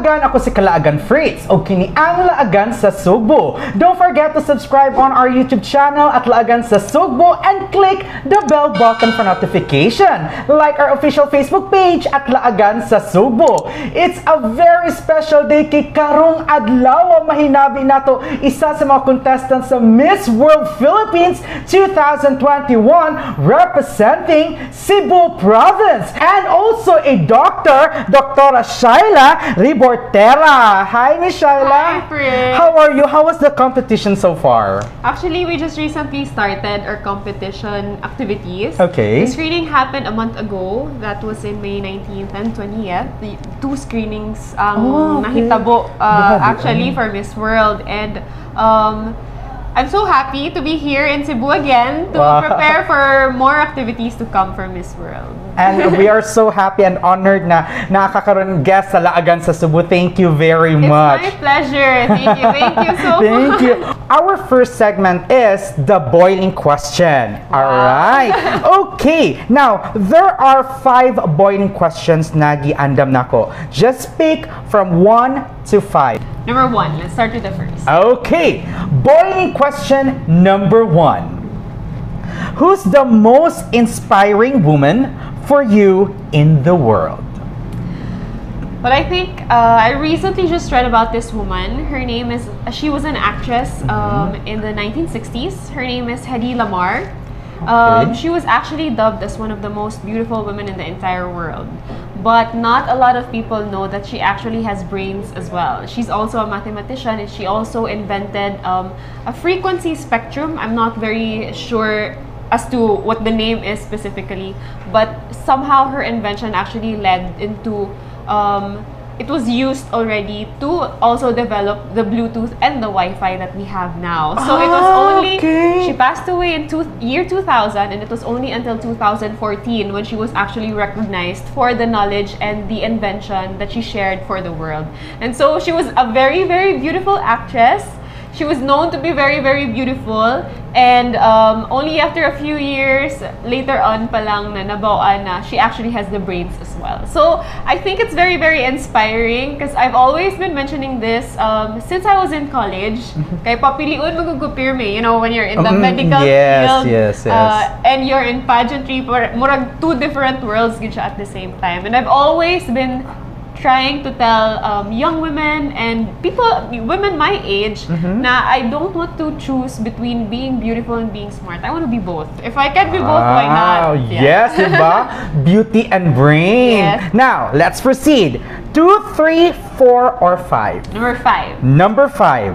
Kalaagan, ako si Kalaagan Fritz o kini ang Laagan sa Sugbo. Don't forget to subscribe on our YouTube channel at Laagan sa Sugbo and click the bell button for notification. Like our official Facebook page at Laagan sa Sugbo. It's a very special day kay karong adlaw mahinabi nato isa sa mga contestants sa Miss World Philippines 2021 representing Cebu Province, and also a doctor, Dr. SHAILA REBORTERA. Hi, Miss SHAILA. Hi, Fritz. How are you? How was the competition so far? Actually, we just recently started our competition activities. Okay. The screening happened a month ago. That was in May 19th and 20th. The two screenings nahitabo actually for Miss World, and I'm so happy to be here in Cebu again to prepare for more activities to come for Miss World. And we are so happy and honored na nakakaroon guest sa Laagan sa Cebu. Thank you very much. It's my pleasure. Thank you. Thank you so much. Thank you. Our first segment is the boiling question. All right. Okay. Now, there are 5 boiling questions na giandam nako. Just pick from 1 to 5. Number 1. Let's start with the first. Okay. Boiling question number 1. Who's the most inspiring woman for you in the world? Well, I think I recently just read about this woman. Her name is, she was an actress in the 1960s. Her name is Hedy Lamarr. She was actually dubbed as one of the most beautiful women in the entire world. But not a lot of people know that she actually has brains as well. She's also a mathematician, and she also invented a frequency spectrum. I'm not very sure as to what the name is specifically, but somehow her invention actually led into it was used already to also develop the Bluetooth and the Wi-Fi that we have now. So it was only, she passed away in year 2000, and it was only until 2014 when she was actually recognized for the knowledge and the invention that she shared for the world. And so she was a very, very beautiful actress. She was known to be very, very beautiful, and only after a few years later on palang na nabawaan na she actually has the brains as well. So I think it's very, very inspiring because I've always been mentioning this since I was in college. Kay papiliun magugupirme, you know, when you're in the medical field and you're in pageantry, murag 2 different worlds gid siya at the same time. And I've always been trying to tell young women and women my age, na I don't want to choose between being beautiful and being smart. I want to be both. If I can be both, why not? Yeah. Yes, diba? Beauty and brain. Yes. Now, let's proceed. 2, 3, 4, or 5? Number 5. Number 5.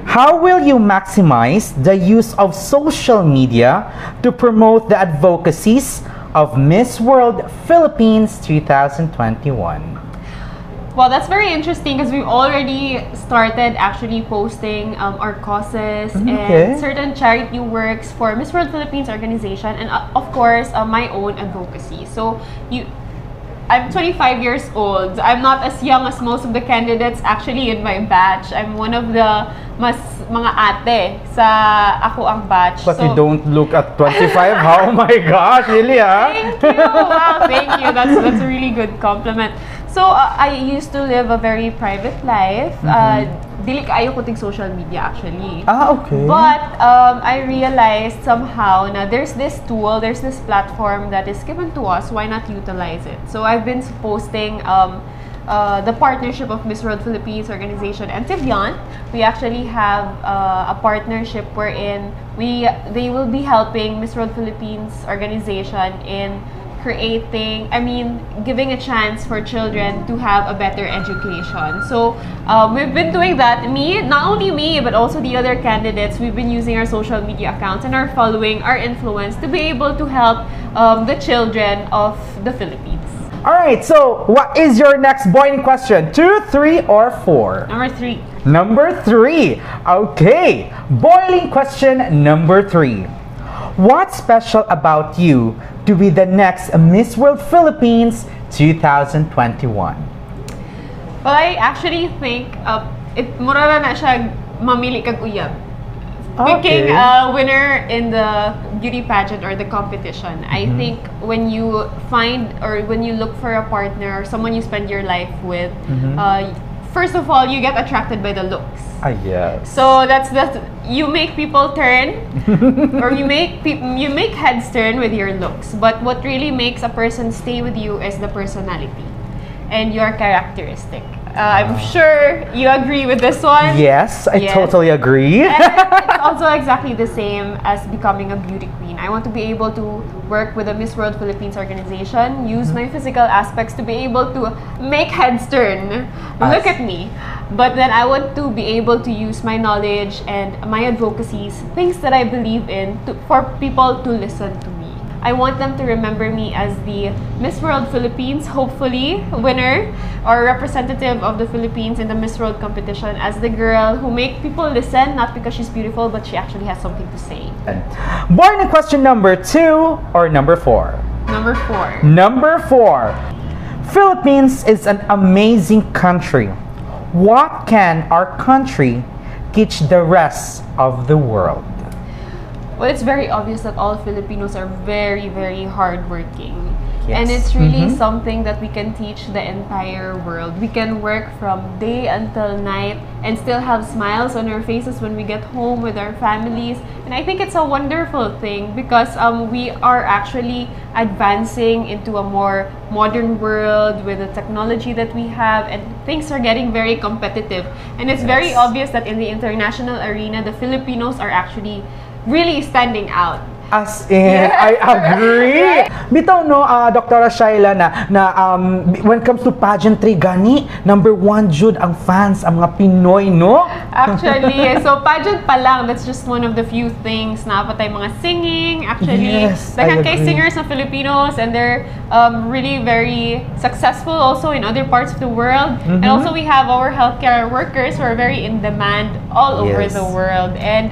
How will you maximize the use of social media to promote the advocacies of Miss World Philippines 2021? Well, that's very interesting because we've already started actually posting our causes and certain charity works for Miss World Philippines organization, and of course my own advocacy. So I'm 25 years old. I'm not as young as most of the candidates actually in my batch. I'm one of the mga ate sa ako ang batch. But you don't look at 25. Oh my gosh, really? Thank you. Wow, thank you. That's a really good compliment. So I used to live a very private life. Dili kaayo ko tig social media actually. Okay. But I realized somehow na there's this tool, there's this platform that is given to us. Why not utilize it? So I've been posting the partnership of Miss World Philippines organization and Tivian. We actually have a partnership wherein they will be helping Miss World Philippines organization in giving a chance for children to have a better education. So we've been doing that. Not only me, but also the other candidates, we've been using our social media accounts and our following, our influence to be able to help the children of the Philippines. Alright, so what is your next boiling question? 2, 3, or 4? Number 3. Number 3. Okay, boiling question number 3. What's special about you to be the next Miss World Philippines 2021? Well, I actually think mura na siya mamili kag uyab. picking a winner in the beauty pageant or the competition, I think when you find or when you look for a partner or someone you spend your life with, first of all, you get attracted by the looks. Yes. So you make people turn, or you make heads turn with your looks. But what really makes a person stay with you is the personality and your characteristic. I'm sure you agree with this one. Yes, I totally agree. And it's also exactly the same as becoming a beauty queen. I want to be able to work with the Miss World Philippines organization, use my physical aspects to be able to make heads turn. Look at me. But then I want to be able to use my knowledge and my advocacies, things that I believe in, for people to listen to me. I want them to remember me as the Miss World Philippines, hopefully, winner or representative of the Philippines in the Miss World competition, as the girl who make people listen, not because she's beautiful, but she actually has something to say. Born in question number 2 or number 4? Number 4. Number 4. Philippines is an amazing country. What can our country teach the rest of the world? Well, it's very obvious that all Filipinos are very, very hardworking. Yes. And it's really something that we can teach the entire world. We can work from day until night and still have smiles on our faces when we get home with our families. And I think it's a wonderful thing because we are actually advancing into a more modern world with the technology that we have, and things are getting very competitive. And it's very obvious that in the international arena, the Filipinos are actually really standing out. As in, I agree. Bitaw no, Dr. SHAILA, when it comes to pageantry, gani, number 1 jud ang fans, ang mga Pinoy, no? Actually, so pageant pa lang, that's just one of the few things na patay mga singing. Actually, daghang kay singers na Filipinos, and they're really very successful also in other parts of the world. And also we have our healthcare workers who are very in demand all over the world. And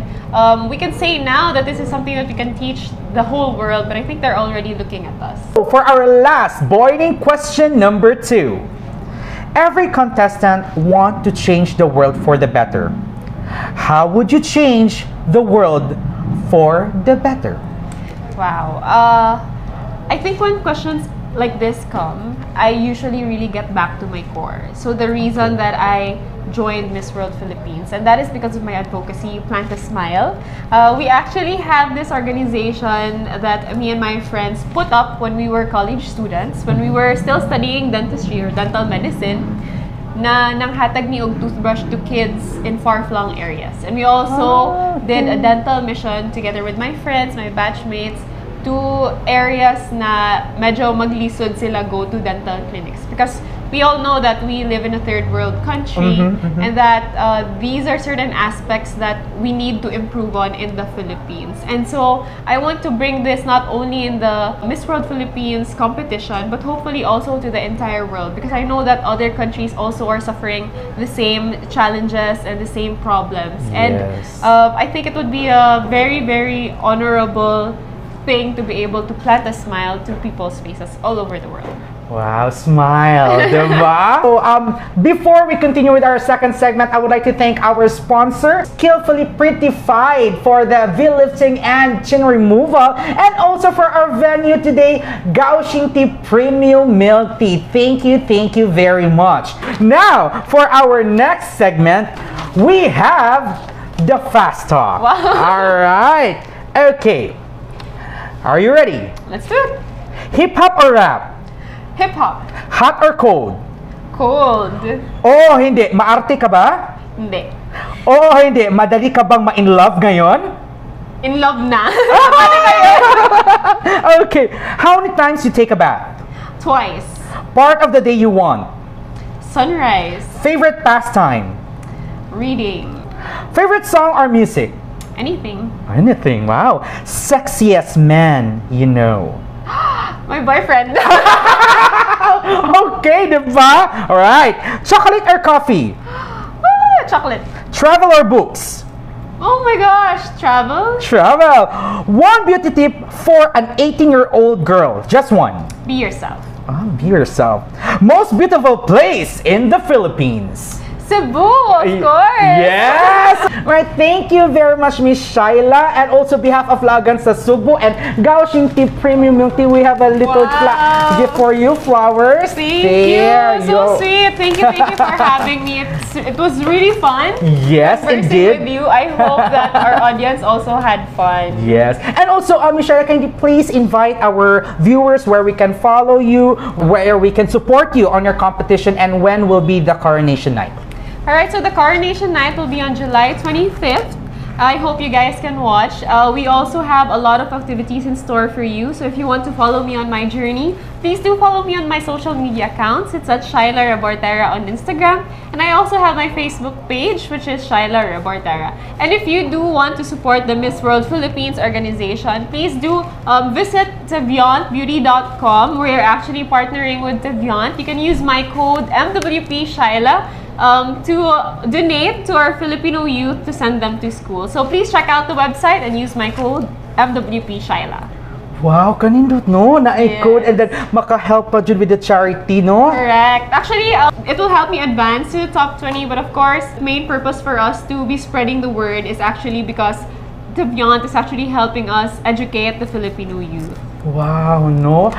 we can say now that this is something that we can teach the whole world, but I think they're already looking at us. For our last boiling question number 2. Every contestant wants to change the world for the better. How would you change the world for the better? Wow. I think when questions like this come, I usually really get back to my core. So the reason that I joined Miss World Philippines, and that is because of my advocacy, Plant a Smile. We actually have this organization that me and my friends put up when we were college students, when we were still studying dentistry or dental medicine, na nanghatag ni og toothbrush to kids in far-flung areas. And we also did a dental mission together with my friends, my batchmates, to areas na medyo maglisod sila go to dental clinics, because we all know that we live in a third world country, and that these are certain aspects that we need to improve on in the Philippines. And so I want to bring this not only in the Miss World Philippines competition, but hopefully also to the entire world, because I know that other countries also are suffering the same challenges and the same problems. And I think it would be a very, very honorable thing to be able to plant a smile to people's faces all over the world. Wow, smile, diba? So, before we continue with our second segment, I would like to thank our sponsor, Skillfully Prettified, for the V-lifting and chin removal, and also for our venue today, Gauching Tea Premium Milk Tea. Thank you very much. Now, for our next segment, we have the Fast Talk. Wow. All right. Okay. Are you ready? Let's do it. Hip-hop or rap? Hip-hop. Hot or cold? Cold. Oh, hindi. Maarte ka ba? Hindi. Oh, hindi. Madali ka bang ma-in love ngayon? In love na. Okay. How many times you take a bath? Twice. Part of the day you want? Sunrise. Favorite pastime? Reading. Favorite song or music? Anything. Anything. Wow. Sexiest man you know? My boyfriend. Okay, diba? Alright. Chocolate or coffee? Chocolate. Travel or books? Oh my gosh. Travel. Travel. One beauty tip for an 18-year-old girl. Just one. Be yourself. Be yourself. Most beautiful place in the Philippines? Cebu, of course. Yes! Right, thank you very much, Miss Shaila. And also behalf of Lagan sa Cebu and Gauching Tea Premium Milk Tea, we have a little gift for you, flowers. Thank you. So sweet. Thank you for having me. It was really fun. Yes, it did. With you. I hope that our audience also had fun. Yes. And also, Miss Shaila, can you please invite our viewers where we can follow you, where we can support you on your competition, and when will be the coronation night? Alright, so the coronation night will be on July 25th. I hope you guys can watch. We also have a lot of activities in store for you. So if you want to follow me on my journey, please do follow me on my social media accounts. It's at SHAILA REBORTERA on Instagram. And I also have my Facebook page, which is SHAILA REBORTERA. And if you do want to support the Miss World Philippines organization, please do visit TeviantBeauty.com, where you're actually partnering with Teviant. You can use my code MWPSHAILA to donate to our Filipino youth to send them to school. So please check out the website and use my code MWPSHAILA. Wow, kanindot no na code and then maka-help pa jud with the charity, no? Correct. Actually, it will help me advance to the top 20, but of course, main purpose for us to be spreading the word is actually because Teviant is actually helping us educate the Filipino youth. Wow, no?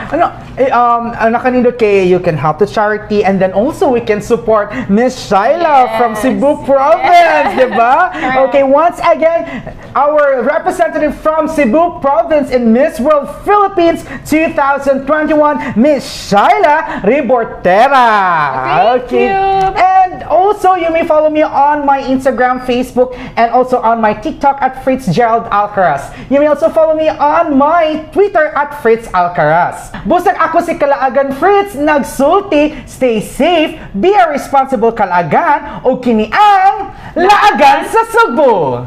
Nakanindot kay you can help the charity and then also we can support Miss Shaila from Cebu Province, diba? Okay, once again, our representative from Cebu Province in Miss World Philippines 2021, Miss Shaila Rebortera. Thank you. And also, you may follow me on my Instagram, Facebook, and also on my TikTok at Fitzgerald Alcaraz. You may also follow me on my Twitter at Fritz Alcaraz. Busag ako si Kalaagan Fritz, nagsulti, stay safe, be a responsible kalaagan, o kini ang Laagan sa Cebu.